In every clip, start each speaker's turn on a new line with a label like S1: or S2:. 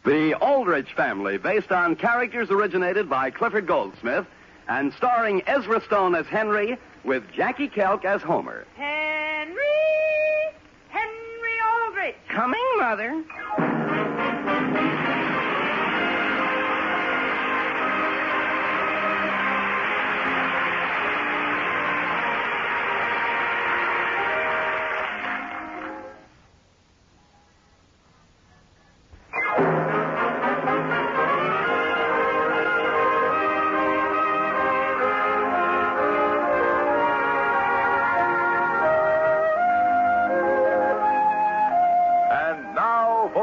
S1: The Aldrich Family, based on characters originated by Clifford Goldsmith and starring Ezra Stone as Henry with Jackie Kelk as Homer.
S2: Henry Aldrich.
S3: Coming, Mother.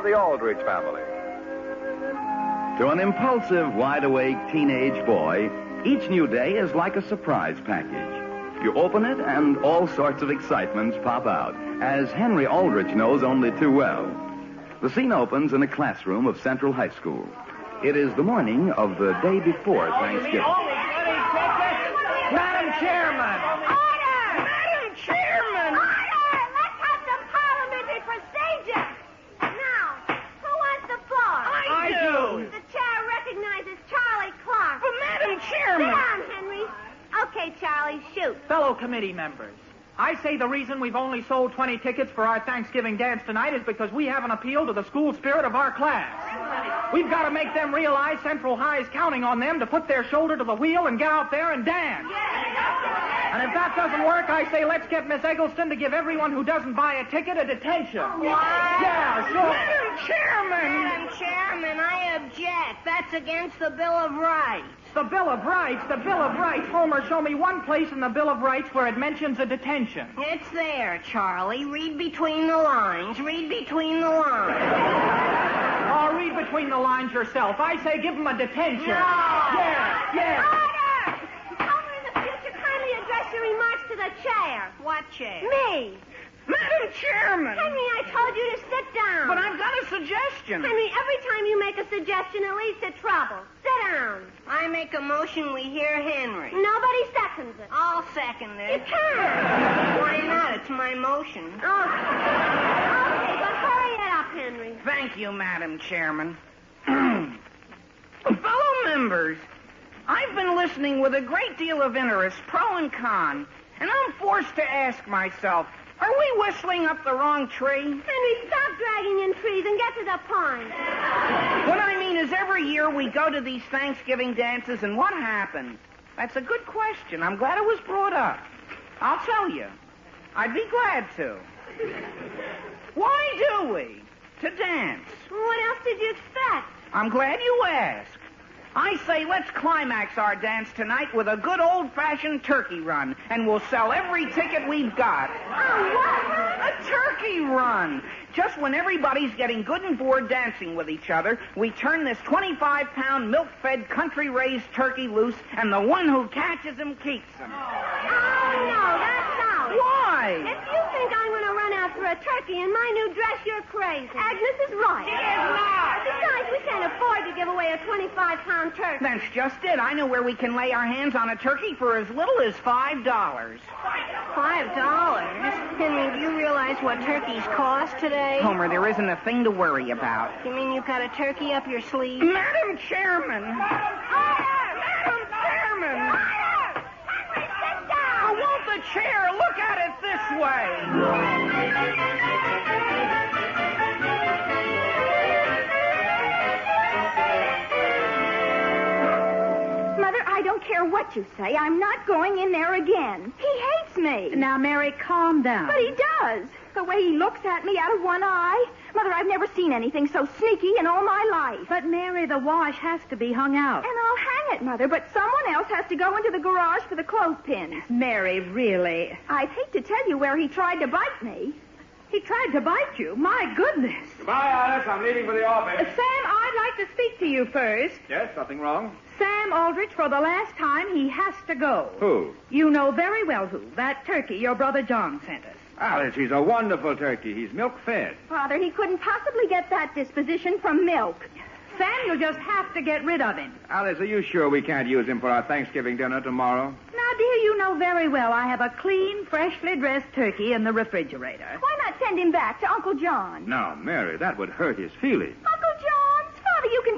S4: The Aldrich Family.
S1: To an impulsive, wide-awake teenage boy, each new day is like a surprise package. You open it, and all sorts of excitements pop out, as Henry Aldrich knows only too well. The scene opens in a classroom of Central High School. It is the morning of the day before Thanksgiving.
S3: Madam Chairman!
S2: Order!
S3: Madam Chairman!
S2: Order! Let's have some parliamentary procedure. Now, who wants the floor?
S3: I do.
S2: The chair recognizes Charlie Clark.
S3: But Madam
S2: Sit
S3: Chairman!
S2: down, Henry. Okay, Charlie, shoot.
S5: Fellow committee members, I say the reason we've only sold 20 tickets for our Thanksgiving dance tonight is because we haven't appealed to the school spirit of our class. We've got to make them realize Central High is counting on them to put their shoulder to the wheel and get out there and dance. And if that doesn't work, I say let's get Miss Eggleston to give everyone who doesn't buy a ticket a detention. Yeah, sure.
S3: Madam Chairman!
S2: Madam Chairman, I object. That's against the Bill of Rights.
S5: The Bill of Rights, the Bill of Rights. Homer, show me one place in the Bill of Rights where it mentions a detention.
S2: It's there, Charlie. Read between the lines. Read between the lines.
S5: Oh, read between the lines yourself. I say give him a detention.
S2: No.
S5: Yeah.
S2: Order! Homer, in the future, kindly address your remarks to the chair. What chair? Me.
S3: Madam Chairman!
S2: Henry, I told you to sit down.
S3: But I've got a suggestion.
S2: Henry, every time you make a suggestion, it leads to trouble. Sit down. I make a motion we hear Henry. Nobody seconds it. I'll second it. You can't. Why not? It's my motion. Oh. Okay, but hurry it up, Henry.
S3: Thank you, Madam Chairman. Fellow members, I've been listening with a great deal of interest, pro and con, and I'm forced to ask myself, are we whistling up the wrong tree?
S2: Henry, stop dragging in trees and get to the point.
S3: What I mean is every year we go to these Thanksgiving dances, and what happens? That's a good question. I'm glad it was brought up. I'll tell you. I'd be glad to. Why do we? To dance.
S2: What else did you expect?
S3: I'm glad you asked. I say let's climax our dance tonight with a good old-fashioned turkey run, and we'll sell every ticket we've got.
S2: Oh, what?
S3: A turkey run. Just when everybody's getting good and bored dancing with each other, we turn this 25-pound milk-fed country-raised turkey loose, and the one who catches him keeps him.
S2: Oh, no, that's out.
S3: Why?
S2: If you think I'm going to run after a turkey in my new dress, you're crazy. Agnes is right.
S3: She is not.
S2: Besides, we can't afford to give away a 25-pound turkey.
S3: That's just it. I know where we can lay our hands on a turkey for as little as $5.
S2: $5? Henry, do you realize what turkeys cost today?
S3: Homer, there isn't a thing to worry about.
S2: You mean you've got a turkey up your sleeve?
S3: Madam Chairman! Madam Chairman!
S2: Henry, sit down!
S3: I want the chair. Look at it this way.
S6: Mother, I don't care what you say. I'm not going in there again. He hates me.
S7: Now, Mary, calm down.
S6: But he does. The way he looks at me out of one eye. Mother, I've never seen anything so sneaky in all my life.
S7: But, Mary, the wash has to be hung out.
S6: And I'll hang it, Mother, but someone else has to go into the garage for the clothespins.
S7: Mary, really.
S6: I'd hate to tell you where he tried to bite me.
S7: He tried to bite you. My goodness.
S4: Goodbye, Alice. I'm leaving for the office.
S7: Sam, I'd like to speak to you first.
S4: Yes, nothing wrong?
S7: Sam Aldrich, for the last time, he has to go.
S4: Who?
S7: You know very well who. That turkey your brother John sent us.
S4: Alice, he's a wonderful turkey. He's milk-fed.
S6: Father, he couldn't possibly get that disposition from milk.
S7: Sam, you'll just have to get rid of him.
S4: Alice, are you sure we can't use him for our Thanksgiving dinner tomorrow?
S7: Now, dear, you know very well I have a clean, freshly dressed turkey in the refrigerator.
S6: Why not send him back to Uncle John?
S4: No, Mary, that would hurt his feelings.
S6: Uncle John's?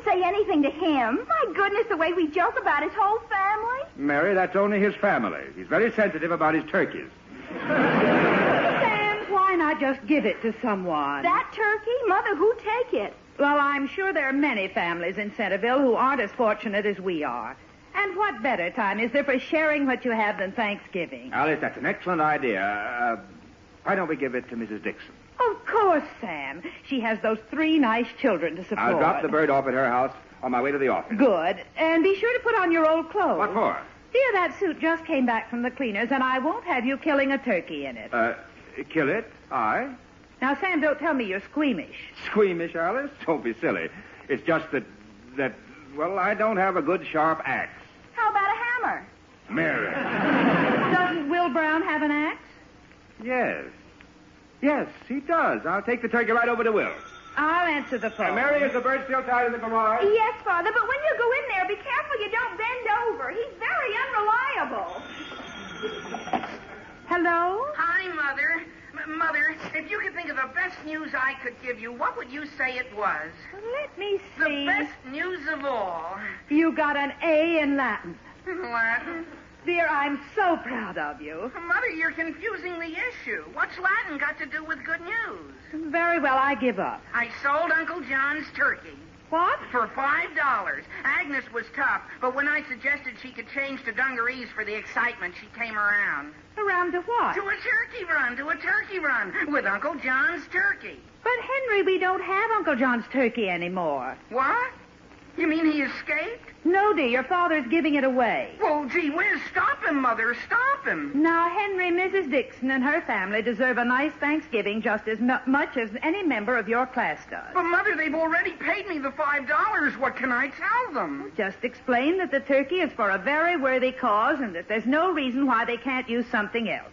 S6: wouldn't say anything to him. My goodness, the way we joke about his whole family.
S4: Mary, that's only his family. He's very sensitive about his turkeys.
S7: Sam, why not just give it to someone?
S6: That turkey? Mother, who'd take it?
S7: Well, I'm sure there are many families in Centerville who aren't as fortunate as we are. And what better time is there for sharing what you have than Thanksgiving?
S4: Alice, that's an excellent idea. Why don't we give it to Mrs. Dixon?
S7: Of course, Sam. She has those 3 nice children to support.
S4: I'll drop the bird off at her house on my way to the office.
S7: Good. And be sure to put on your old clothes.
S4: What for?
S7: Dear, that suit just came back from the cleaners, and I won't have you killing a turkey in it.
S4: Kill it? I?
S7: Now, Sam, don't tell me you're squeamish.
S4: Squeamish, Alice? Don't be silly. It's just that, well, I don't have a good sharp axe.
S6: How about a hammer?
S4: Mary.
S7: Doesn't Will Brown have an axe?
S4: Yes. Yes, he does. I'll take the turkey right over to Will.
S7: I'll answer the phone.
S4: Mary, is the bird still tied in the garage?
S6: Yes, Father, but when you go in there, be careful you don't bend over. He's very unreliable.
S7: Hello?
S3: Hi, Mother. Mother, if you could think of the best news I could give you, what would you say it was?
S7: Let me
S3: The
S7: see.
S3: best news of all.
S7: You got an A in Latin.
S3: Latin?
S7: Dear, I'm so proud of you.
S3: Mother, you're confusing the issue. What's Latin got to do with good news?
S7: Very well, I give up.
S3: I sold Uncle John's turkey.
S7: What?
S3: For $5. Agnes was tough, but when I suggested she could change to dungarees for the excitement, she came around.
S7: Around to what?
S3: To a turkey run, with Uncle John's turkey.
S7: But, Henry, we don't have Uncle John's turkey anymore.
S3: What? You mean he escaped?
S7: No, dear, your father's giving it away.
S3: Well, gee whiz, stop him, Mother, stop him.
S7: Now, Henry, Mrs. Dixon and her family deserve a nice Thanksgiving just as much as any member of your class does.
S3: But, Mother, they've already paid me the $5. What can I tell them?
S7: Just explain that the turkey is for a very worthy cause and that there's no reason why they can't use something else.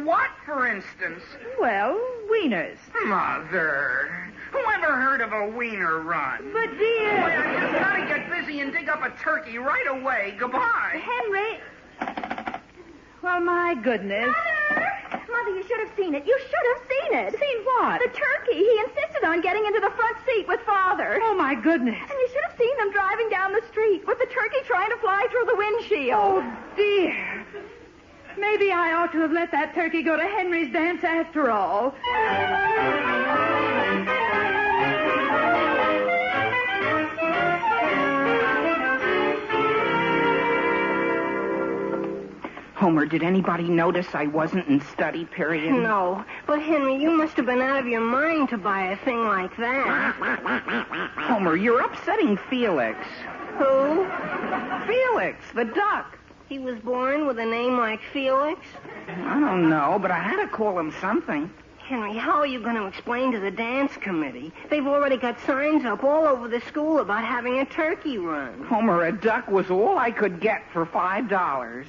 S3: What, for instance?
S7: Well, wieners.
S3: Mother, whoever heard of a wiener run?
S7: But, dear...
S3: Boy, I just gotta get busy and dig up a turkey right away. Goodbye.
S6: Henry.
S7: Well, my goodness.
S6: Mother, you should have seen it. You should have seen it.
S7: Seen what?
S6: The turkey. He insisted on getting into the front seat with Father.
S7: Oh, my goodness.
S6: And you should have seen them driving down the street with the turkey trying to fly through the windshield.
S7: Oh, dear. Maybe I ought to have let that turkey go to Henry's dance after all.
S3: Homer, did anybody notice I wasn't in study period?
S2: No. But, Henry, you must have been out of your mind to buy a thing like that.
S3: Homer, you're upsetting Felix.
S2: Who?
S3: Felix, the duck.
S2: He was born with a name like Felix?
S3: I don't know, but I had to call him something.
S2: Henry, how are you going to explain to the dance committee? They've already got signs up all over the school about having a turkey run.
S3: Homer, a duck was all I could get for $5.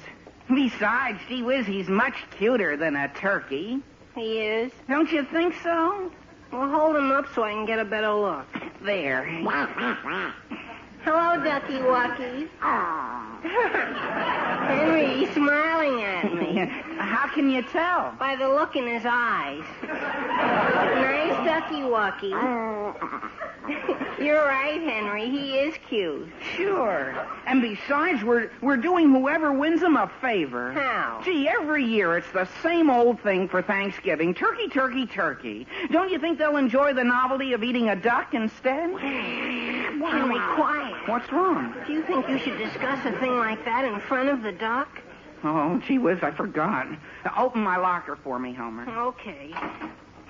S3: Besides, gee whiz, he's much cuter than a turkey.
S2: He is?
S3: Don't you think so?
S2: Well, hold him up so I can get a better look.
S3: There.
S2: Hello, Ducky Wuckies. Henry, he's smiling at me.
S3: How can you tell?
S2: By the look in his eyes. Nice Ducky Wucky. You're right, Henry. He is cute.
S3: Sure. And besides, we're doing whoever wins him a favor.
S2: How?
S3: Gee, every year it's the same old thing for Thanksgiving. Turkey, turkey, turkey. Don't you think they'll enjoy the novelty of eating a duck instead?
S2: Henry, quiet.
S3: What's wrong?
S2: Do you think you should discuss a thing like that in front of the duck?
S3: Oh, gee whiz, I forgot. Open my locker for me, Homer.
S2: Okay.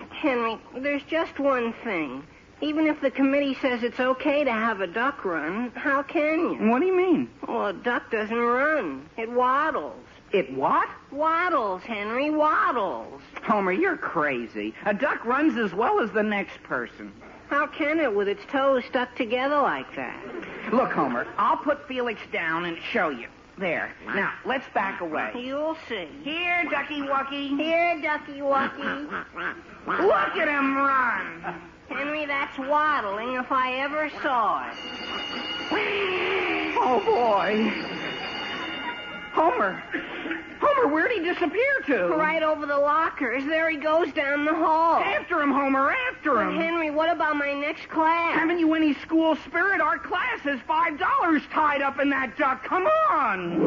S2: Henry, there's just one thing. Even if the committee says it's okay to have a duck run, how can you?
S3: What do you mean?
S2: Well, a duck doesn't run. It waddles.
S3: It what?
S2: Waddles, Henry, waddles.
S3: Homer, you're crazy. A duck runs as well as the next person.
S2: How can it with its toes stuck together like that?
S3: Look, Homer, I'll put Felix down and show you. There. Now, let's back away.
S2: You'll see.
S3: Here, Ducky Wucky.
S2: Here, Ducky Wucky.
S3: Look at him run.
S2: Henry, that's waddling if I ever saw it.
S3: Oh, boy. Homer, where'd he disappear to?
S2: Right over the lockers. There he goes down the hall.
S3: After him, Homer, after him.
S2: Henry, what about my next class?
S3: Haven't you any school spirit? Our class has $5 tied up in that duck. Come on.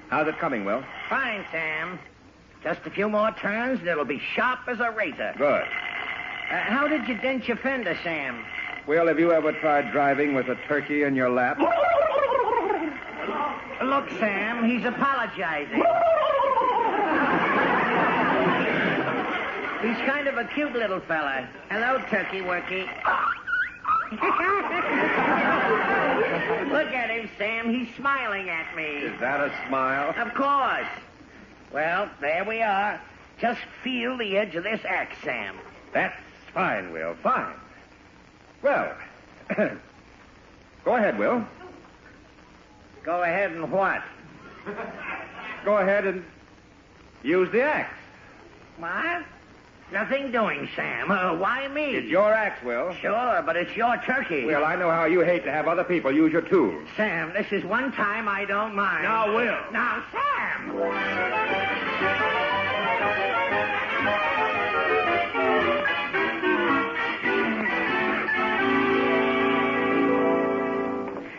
S4: How's it coming, Will?
S8: Fine, Sam. Just a few more turns and it'll be sharp as a razor.
S4: Good.
S8: How did you dent your fender, Sam?
S4: Will, have you ever tried driving with a turkey in your lap?
S8: Look, Sam, he's apologizing. He's kind of a cute little fella. Hello, Turkey Worky. Look at him, Sam. He's smiling at me.
S4: Is that a smile?
S8: Of course. Well, there we are. Just feel the edge of this axe, Sam.
S4: That's fine, Will. Fine. Well, go ahead, Will.
S8: Go ahead and what?
S4: Go ahead and use the axe.
S8: What? Nothing doing, Sam. Why me?
S4: It's your axe, Will.
S8: Sure, but it's your turkey.
S4: Well, I know how you hate to have other people use your tools.
S8: Sam, this is one time I don't mind.
S4: Now, Will.
S8: Now, Sam!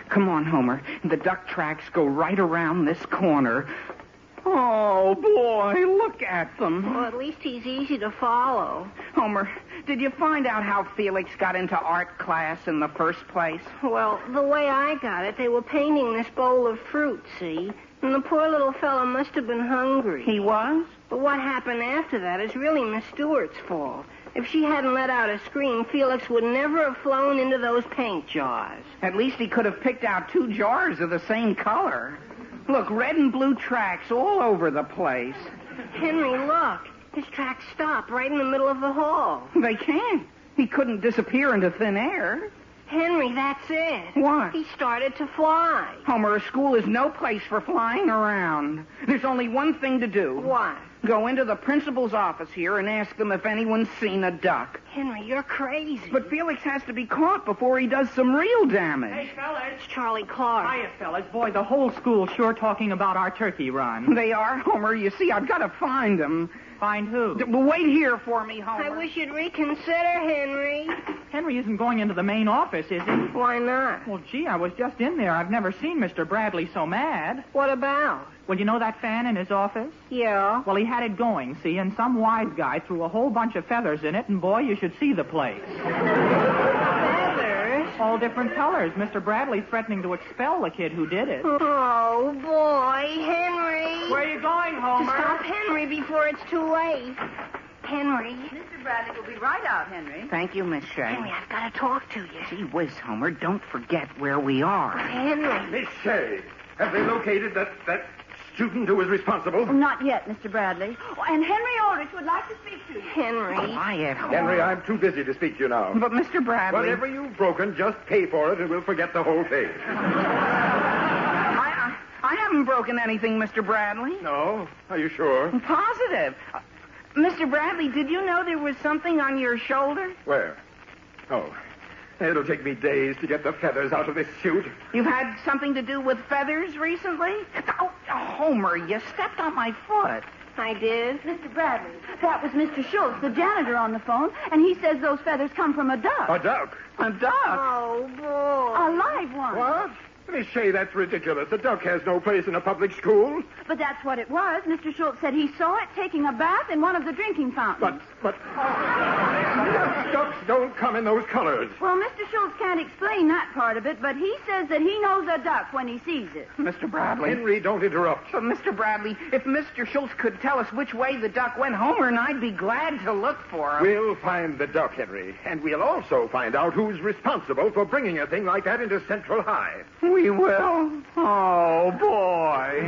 S3: Come on, Homer. The duck tracks go right around this corner. Oh, boy, look at them.
S2: Well, at least he's easy to follow.
S3: Homer, did you find out how Felix got into art class in the first place?
S2: Well, the way I got it, they were painting this bowl of fruit, see? And the poor little fellow must have been hungry.
S3: He was?
S2: But what happened after that is really Miss Stewart's fault. If she hadn't let out a scream, Felix would never have flown into those paint jars.
S3: At least he could have picked out 2 jars of the same color. Look, red and blue tracks all over the place.
S2: Henry, look. His tracks stop right in the middle of the hall.
S3: They can't. He couldn't disappear into thin air.
S2: Henry, that's it.
S3: What?
S2: He started to fly.
S3: Homer, a school is no place for flying around. There's only one thing to do.
S2: What?
S3: Go into the principal's office here and ask them if anyone's seen a duck.
S2: Henry, you're crazy.
S3: But Felix has to be caught before he does some real damage.
S5: Hey, fellas.
S2: It's Charlie Clark.
S5: Hiya, fellas. Boy, the whole school's sure talking about our turkey run.
S3: They are, Homer. You see, I've got to find them.
S5: Find who?
S3: Wait here for me, Homer.
S2: I wish you'd reconsider, Henry.
S5: Henry isn't going into the main office, is he?
S2: Why not?
S5: Well, gee, I was just in there. I've never seen Mr. Bradley so mad.
S2: What about?
S5: Well, you know that fan in his office?
S2: Yeah.
S5: Well, he had it going, see, and some wise guy threw a whole bunch of feathers in it, and boy, you should see the place.
S2: Feathers?
S5: All different colors. Mr. Bradley threatening to expel the kid who did it.
S2: Oh, boy. Henry.
S5: Where are you going,
S2: To
S5: Homer?
S2: stop Henry before it's too late. Henry.
S7: Mr. Bradley will be right out, Henry.
S3: Thank you, Miss Shea.
S2: Henry, I've got to talk to you.
S3: Gee whiz, Homer, don't forget where we are.
S2: Henry.
S4: Miss Shea, have they located that student who was responsible?
S6: Not yet, Mr. Bradley. Oh, and Henry Aldrich would like to speak to you.
S2: Henry.
S3: Quiet, Homer.
S4: Henry, I'm too busy to speak to you now.
S3: But, Mr. Bradley...
S4: Whatever you've broken, just pay for it and we'll forget the whole thing.
S3: I haven't broken anything, Mr. Bradley.
S4: No? Are you sure?
S3: I'm positive. Mr. Bradley, did you know there was something on your shoulder?
S4: Where? Oh, it'll take me days to get the feathers out of this suit.
S3: You've had something to do with feathers recently? Oh, Homer, you stepped on my foot.
S2: I did.
S6: Mr. Bradley, that was Mr. Schultz, the janitor, on the phone, and he says those feathers come from a duck.
S4: A duck?
S3: A duck?
S2: Oh, boy.
S6: A live one.
S4: What? Miss Shea, that's ridiculous. A duck has no place in a public school.
S6: But that's what it was. Mr. Schultz said he saw it taking a bath in one of the drinking fountains.
S4: But ducks don't come in those colors.
S6: Well, Mr. Schultz can't explain that part of it, but he says that he knows a duck when he sees it.
S3: Mr. Bradley.
S4: Henry, don't interrupt.
S3: But, Mr. Bradley, if Mr. Schultz could tell us which way the duck went, Homer and I'd be glad to look for him.
S4: We'll find the duck, Henry, and we'll also find out who's responsible for bringing a thing like that into Central High.
S3: We will? Oh, boy.